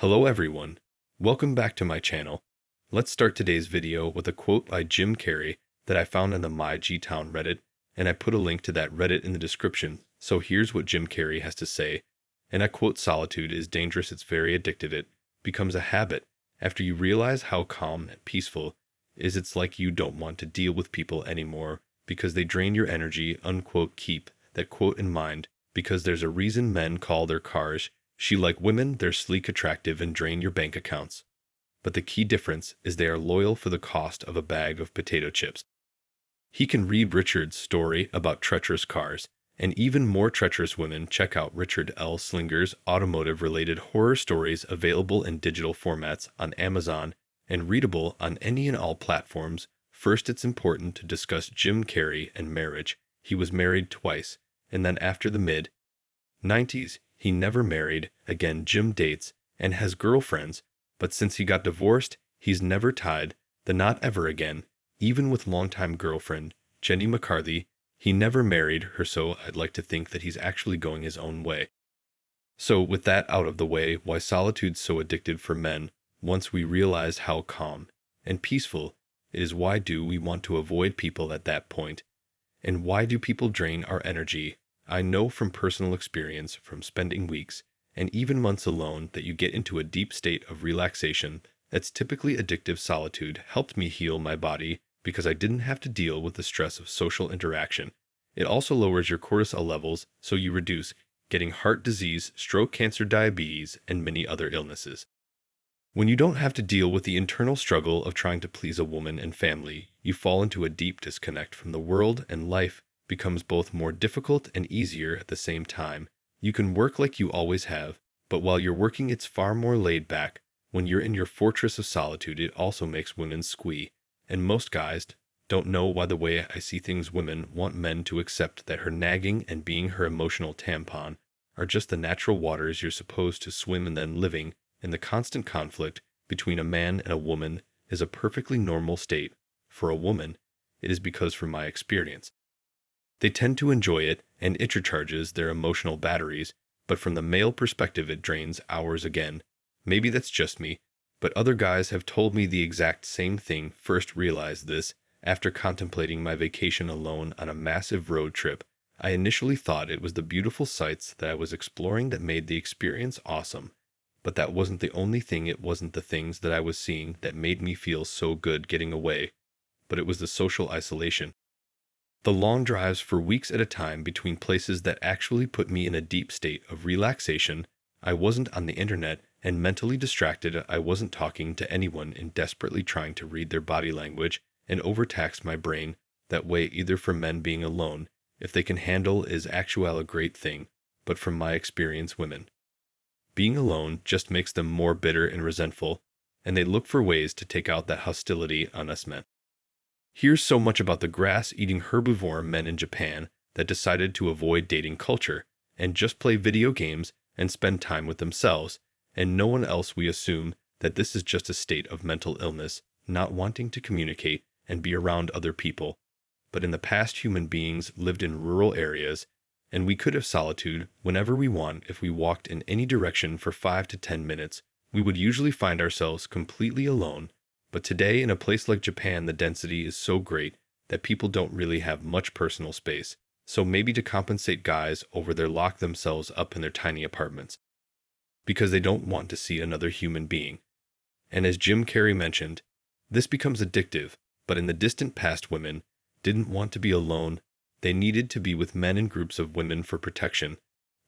Hello everyone, welcome back to my channel. Let's start today's video with a quote by Jim Carrey that I found on the MyGTown Reddit, and I put a link to that Reddit in the description. So here's what Jim Carrey has to say, and I quote, "Solitude is dangerous, it's very addictive, it becomes a habit. After you realize how calm and peaceful is, it's like you don't want to deal with people anymore because they drain your energy." Unquote. Keep that quote in mind, because there's a reason men call their cars "she like women," they're sleek, attractive, and drain your bank accounts. But the key difference is they are loyal for the cost of a bag of potato chips. He can read Richard's story about treacherous cars, and even more treacherous women. Check out Richard L. Slinger's automotive-related horror stories, available in digital formats on Amazon and readable on any and all platforms. First, it's important to discuss Jim Carrey and marriage. He was married twice, and then after the mid-90s, he never married again. Jim dates and has girlfriends, but since he got divorced, he's never tied the knot ever again. Even with longtime girlfriend Jenny McCarthy, he never married her, so I'd like to think that he's actually going his own way. So with that out of the way, why solitude's so addictive for men, once we realize how calm and peaceful it is, why do we want to avoid people at that point? And why do people drain our energy? I know from personal experience, from spending weeks and even months alone, that you get into a deep state of relaxation that's typically addictive. Solitude helped me heal my body because I didn't have to deal with the stress of social interaction. It also lowers your cortisol levels, so you reduce getting heart disease, stroke, cancer, diabetes, and many other illnesses. When you don't have to deal with the internal struggle of trying to please a woman and family, you fall into a deep disconnect from the world, and life becomes both more difficult and easier at the same time. You can work like you always have, but while you're working, it's far more laid back. When you're in your fortress of solitude, it also makes women squee. And most guys don't know why. The way I see things, women want men to accept that her nagging and being her emotional tampon are just the natural waters you're supposed to swim in. Then living in the constant conflict between a man and a woman is a perfectly normal state. For a woman, it is, because from my experience, they tend to enjoy it and it recharges their emotional batteries, but from the male perspective, it drains ours again. Maybe that's just me, but other guys have told me the exact same thing. First realized this after contemplating my vacation alone on a massive road trip. I initially thought it was the beautiful sights that I was exploring that made the experience awesome, but that wasn't the only thing. It wasn't the things that I was seeing that made me feel so good getting away, but it was the social isolation. The long drives for weeks at a time between places that actually put me in a deep state of relaxation. I wasn't on the internet and mentally distracted. I wasn't talking to anyone and desperately trying to read their body language and overtax my brain that way either. For men, being alone, if they can handle, is actually a great thing, but from my experience, women being alone just makes them more bitter and resentful, and they look for ways to take out that hostility on us men. Here's so much about the grass-eating herbivore men in Japan that decided to avoid dating culture and just play video games and spend time with themselves and no one else. We assume that this is just a state of mental illness, not wanting to communicate and be around other people. But in the past, human beings lived in rural areas, and we could have solitude whenever we want. If we walked in any direction for 5 to 10 minutes, we would usually find ourselves completely alone. But today, in a place like Japan, the density is so great that people don't really have much personal space. So maybe to compensate, guys over there lock themselves up in their tiny apartments because they don't want to see another human being. And as Jim Carrey mentioned, this becomes addictive. But in the distant past, women didn't want to be alone. They needed to be with men in groups of women for protection.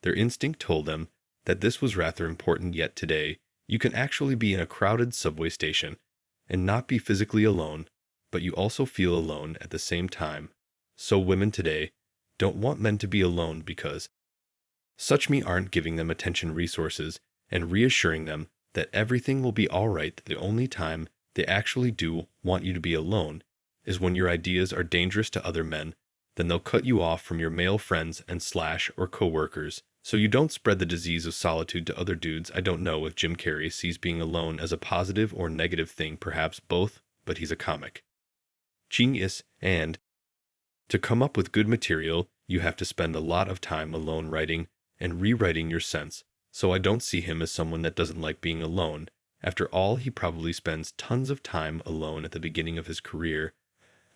Their instinct told them that this was rather important. Yet today, you can actually be in a crowded subway station and not be physically alone, but you also feel alone at the same time. So women today don't want men to be alone because such men aren't giving them attention, resources, and reassuring them that everything will be all right. The only time they actually do want you to be alone is when your ideas are dangerous to other men. Then they'll cut you off from your male friends and or co-workers, so you don't spread the disease of solitude to other dudes. I don't know if Jim Carrey sees being alone as a positive or negative thing, perhaps both, but he's a comic genius, and to come up with good material, you have to spend a lot of time alone writing and rewriting your sense so I don't see him as someone that doesn't like being alone. After all, he probably spends tons of time alone at the beginning of his career.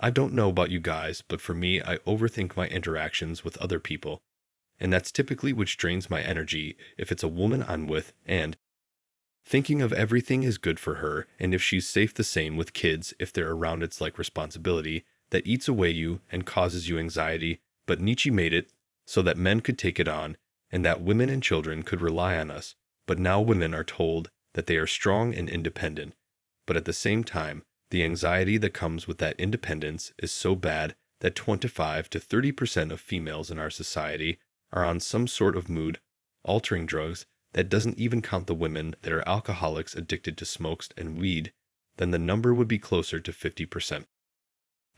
I don't know about you guys, but for me, I overthink my interactions with other people. And that's typically which drains my energy if it's a woman I'm with, and thinking of everything is good for her, and if she's safe the same with kids if they're around it's like responsibility that eats away you and causes you anxiety, but Nietzsche made it so that men could take it on, and that women and children could rely on us, but now women are told that they are strong and independent. But at the same time, the anxiety that comes with that independence is so bad that 25 to 30% of females in our society are on some sort of mood-altering drugs. That doesn't even count the women that are alcoholics addicted to smokes and weed, then the number would be closer to 50%.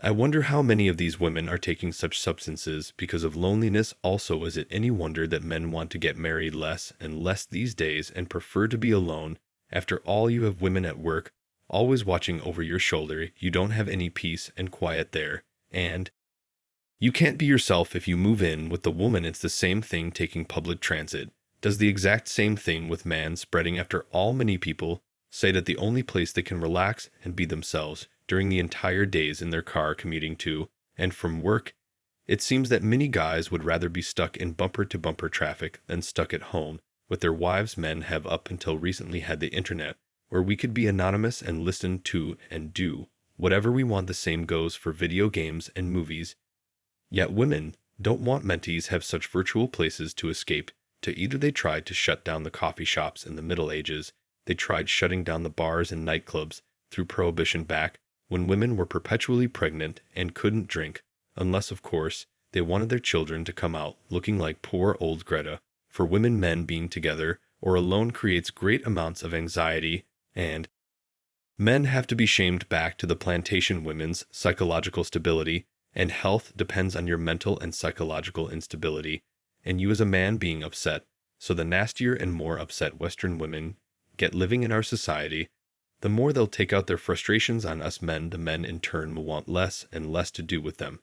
I wonder how many of these women are taking such substances because of loneliness. Also, is it any wonder that men want to get married less and less these days and prefer to be alone? After all, you have women at work, always watching over your shoulder, you don't have any peace and quiet there, and you can't be yourself if you move in with the woman. It's the same thing taking public transit. Does the exact same thing with man spreading. After all, many people say that the only place they can relax and be themselves during the entire days in their car commuting to and from work. It seems that many guys would rather be stuck in bumper-to-bumper traffic than stuck at home with their wives. Men have up until recently had the internet, where we could be anonymous and listen to and do whatever we want. The same goes for video games and movies. Yet women don't want mentees have such virtual places to escape to. Either they tried to shut down the coffee shops in the Middle Ages, they tried shutting down the bars and nightclubs through Prohibition back when women were perpetually pregnant and couldn't drink, unless of course they wanted their children to come out looking like poor old Greta. For women, men being together or alone creates great amounts of anxiety, and men have to be shamed back to the plantation. Women's psychological stability and health depends on your mental and psychological instability, and you as a man being upset. So the nastier and more upset Western women get living in our society, the more they'll take out their frustrations on us men. The men in turn will want less and less to do with them,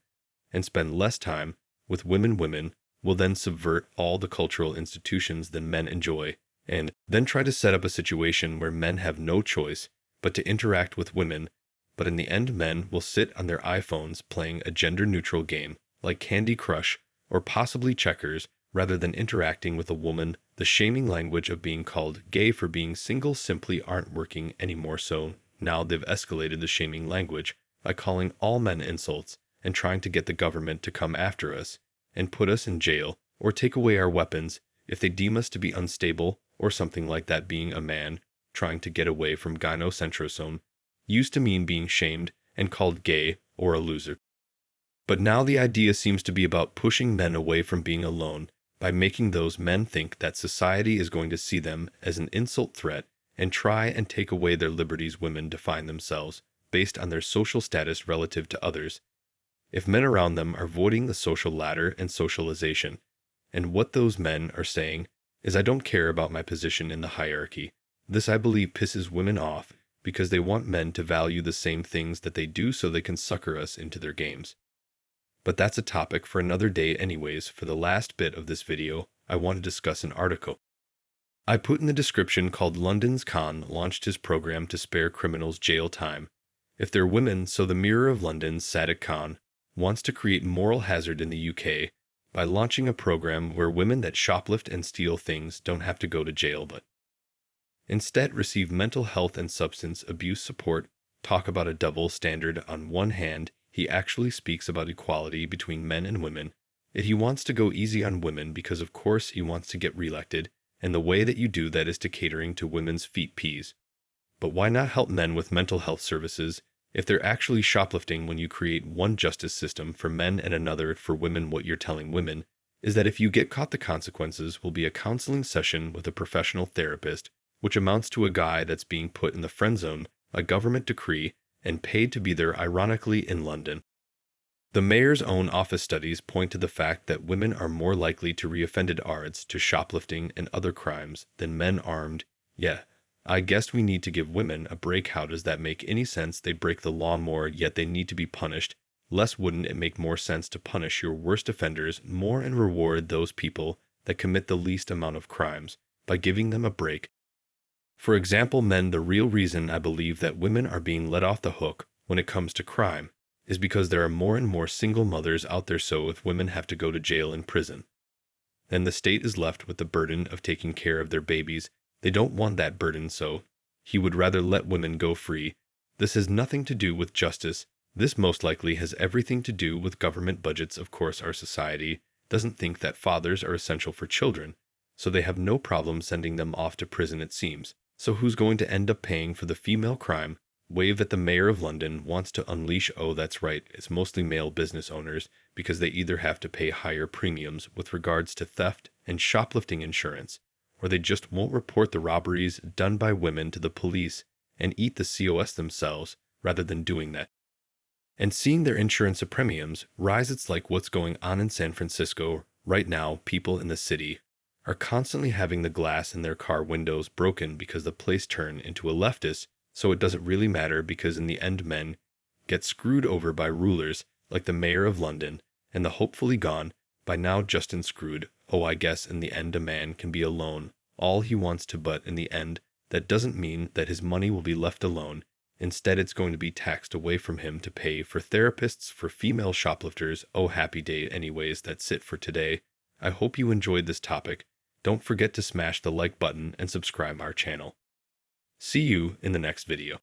and spend less time with women. Women will then subvert all the cultural institutions that men enjoy, and then try to set up a situation where men have no choice but to interact with women. But in the end, men will sit on their iPhones playing a gender-neutral game like Candy Crush or possibly checkers, rather than interacting with a woman. The shaming language of being called gay for being single simply aren't working anymore, so now they've escalated the shaming language by calling all men insults and trying to get the government to come after us and put us in jail or take away our weapons if they deem us to be unstable or something like that. Being a man trying to get away from gynocentrism used to mean being shamed and called gay or a loser. But now the idea seems to be about pushing men away from being alone by making those men think that society is going to see them as an insult threat and try and take away their liberties. Women define themselves based on their social status relative to others. If men around them are voiding the social ladder and socialization, and what those men are saying is, I don't care about my position in the hierarchy. This, I believe, pisses women off because they want men to value the same things that they do so they can sucker us into their games. But that's a topic for another day anyways. For the last bit of this video, I want to discuss an article I put in the description called London's Khan launched his program to spare criminals jail time if they're women. So the Mirror of London's Sadiq Khan wants to create moral hazard in the UK by launching a program where women that shoplift and steal things don't have to go to jail but instead receive mental health and substance abuse support. Talk about a double standard. On one hand, he actually speaks about equality between men and women, yet he wants to go easy on women because of course he wants to get reelected, and the way that you do that is to catering to women's feet peas. But why not help men with mental health services if they're actually shoplifting? When you create one justice system for men and another for women, what you're telling women is that if you get caught, the consequences will be a counseling session with a professional therapist, which amounts to a guy that's being put in the friend zone, a government decree, and paid to be there. Ironically, in London, the mayor's own office studies point to the fact that women are more likely to reoffended ards to shoplifting and other crimes than men armed. Yeah, I guess we need to give women a break. How does that make any sense? They break the law more, yet they need to be punished less. Wouldn't it make more sense to punish your worst offenders more and reward those people that commit the least amount of crimes? by giving them a break. For example, men, the real reason I believe that women are being let off the hook when it comes to crime is because there are more and more single mothers out there, so if women have to go to jail and prison, then the state is left with the burden of taking care of their babies. They don't want that burden, so he would rather let women go free. This has nothing to do with justice. This most likely has everything to do with government budgets. Of course, our society doesn't think that fathers are essential for children, so they have no problem sending them off to prison, it seems. So who's going to end up paying for the female crime wave that the mayor of London wants to unleash? Oh, that's right, it's mostly male business owners, because they either have to pay higher premiums with regards to theft and shoplifting insurance, or they just won't report the robberies done by women to the police and eat the COS themselves rather than doing that. And seeing their insurance premiums rise, it's like what's going on in San Francisco right now. People in the city are constantly having the glass in their car windows broken because the place turned into a leftist, so it doesn't really matter because in the end men get screwed over by rulers like the mayor of London and the hopefully gone by now Justin screwed. Oh, I guess in the end a man can be alone all he wants to, but in the end that doesn't mean that his money will be left alone. Instead, it's going to be taxed away from him to pay for therapists for female shoplifters. Oh, happy day. Anyways, that's it for today. I hope you enjoyed this topic. Don't forget to smash the like button and subscribe our channel. See you in the next video.